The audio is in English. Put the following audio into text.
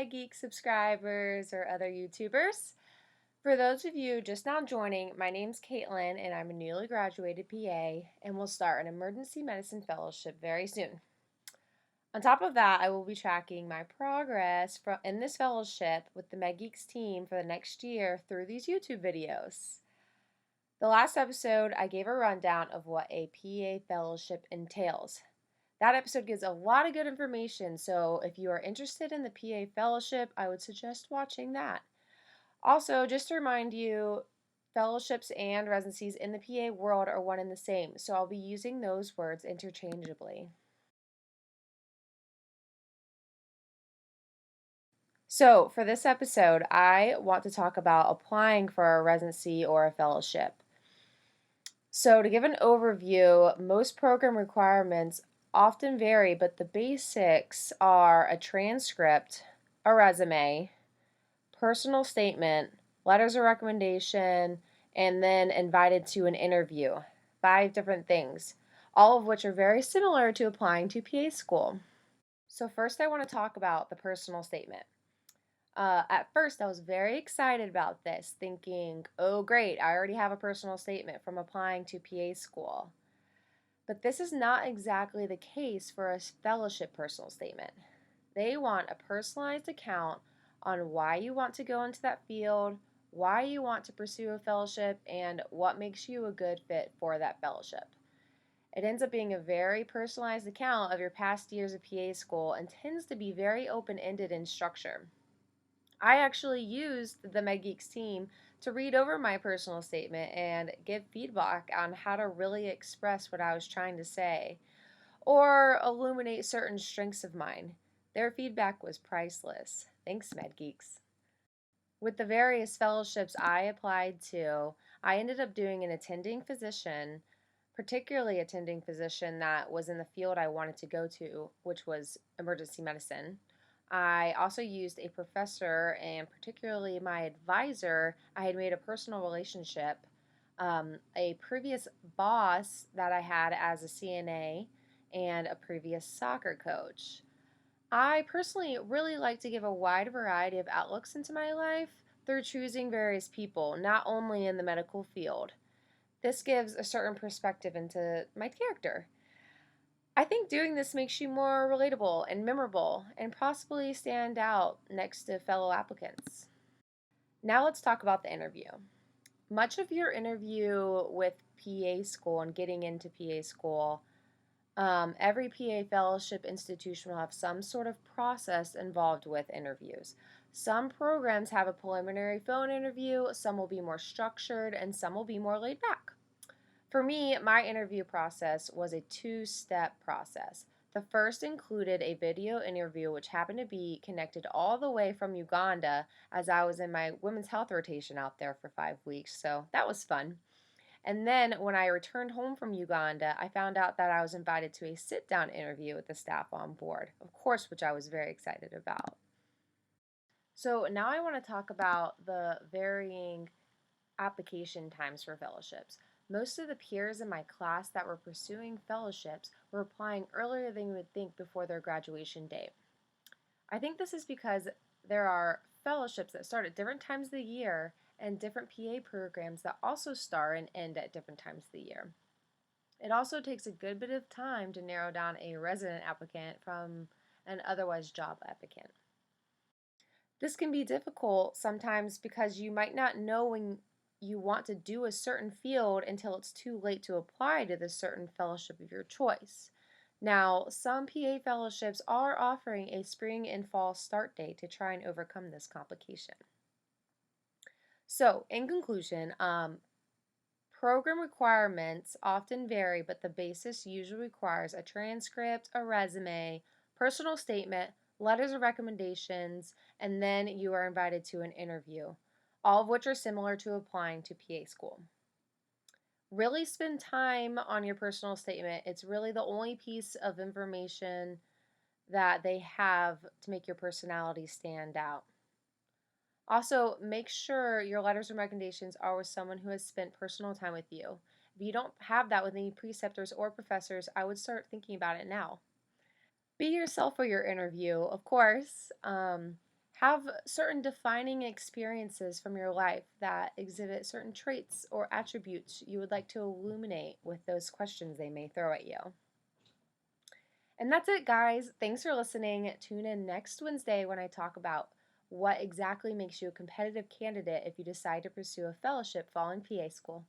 Medgeeks subscribers or other YouTubers. For those of you just now joining, my name's Caitlin and I'm a newly graduated PA and will start an emergency medicine fellowship very soon. On top of that, I will be tracking my progress in this fellowship with the Medgeeks team for the next year through these YouTube videos. The last episode, I gave a rundown of what a PA fellowship entails. That episode gives a lot of good information, so if you are interested in the PA fellowship, I would suggest watching that. Also, just to remind you, fellowships and residencies in the PA world are one and the same, so I'll be using those words interchangeably. So, for this episode, I want to talk about applying for a residency or a fellowship. So, to give an overview, most program requirements often vary, but the basics are a transcript, a resume, personal statement, letters of recommendation, and then invited to an interview. 5 different things, all of which are very similar to applying to PA school. So, first, I want to talk about the personal statement. At first, I was very excited about this, thinking, oh, great, I already have a personal statement from applying to PA school. But this is not exactly the case for a fellowship personal statement. They want a personalized account on why you want to go into that field, why you want to pursue a fellowship, and what makes you a good fit for that fellowship. It ends up being a very personalized account of your past years of PA school and tends to be very open-ended in structure. I actually used the Medgeeks team to read over my personal statement and give feedback on how to really express what I was trying to say or illuminate certain strengths of mine. Their feedback was priceless. Thanks, Medgeeks. With the various fellowships I applied to, I ended up doing an attending physician, particularly attending physician that was in the field I wanted to go to, which was emergency medicine. I also used a professor and particularly my advisor. I had made a personal relationship, a previous boss that I had as a CNA, and a previous soccer coach. I personally really like to give a wide variety of outlooks into my life through choosing various people, not only in the medical field. This gives a certain perspective into my character. I think doing this makes you more relatable and memorable and possibly stand out next to fellow applicants. Now let's talk about the interview. Much of your interview with PA school and getting into PA school, every PA fellowship institution will have some sort of process involved with interviews. Some programs have a preliminary phone interview, some will be more structured, and some will be more laid back. For me, my interview process was a 2-step process. The first included a video interview, which happened to be connected all the way from Uganda as I was in my women's health rotation out there for 5 weeks, so that was fun. And then when I returned home from Uganda, I found out that I was invited to a sit down interview with the staff on board, of course, which I was very excited about. So now I want to talk about the varying application times for fellowships. Most of the peers in my class that were pursuing fellowships were applying earlier than you would think before their graduation date. I think this is because there are fellowships that start at different times of the year and different PA programs that also start and end at different times of the year. It also takes a good bit of time to narrow down a resident applicant from an otherwise job applicant. This can be difficult sometimes because you might not know when you want to do a certain field until it's too late to apply to the certain fellowship of your choice. Now, some PA fellowships are offering a spring and fall start date to try and overcome this complication. So, in conclusion, program requirements often vary, but the basis usually requires a transcript, a resume, personal statement, letters of recommendations, and then you are invited to an interview, all of which are similar to applying to PA school. Really spend time on your personal statement. It's really the only piece of information that they have to make your personality stand out. Also, make sure your letters and recommendations are with someone who has spent personal time with you. If you don't have that with any preceptors or professors, I would start thinking about it now. Be yourself for your interview, of course. Have certain defining experiences from your life that exhibit certain traits or attributes you would like to illuminate with those questions they may throw at you. And that's it, guys. Thanks for listening. Tune in next Wednesday when I talk about what exactly makes you a competitive candidate if you decide to pursue a fellowship following PA school.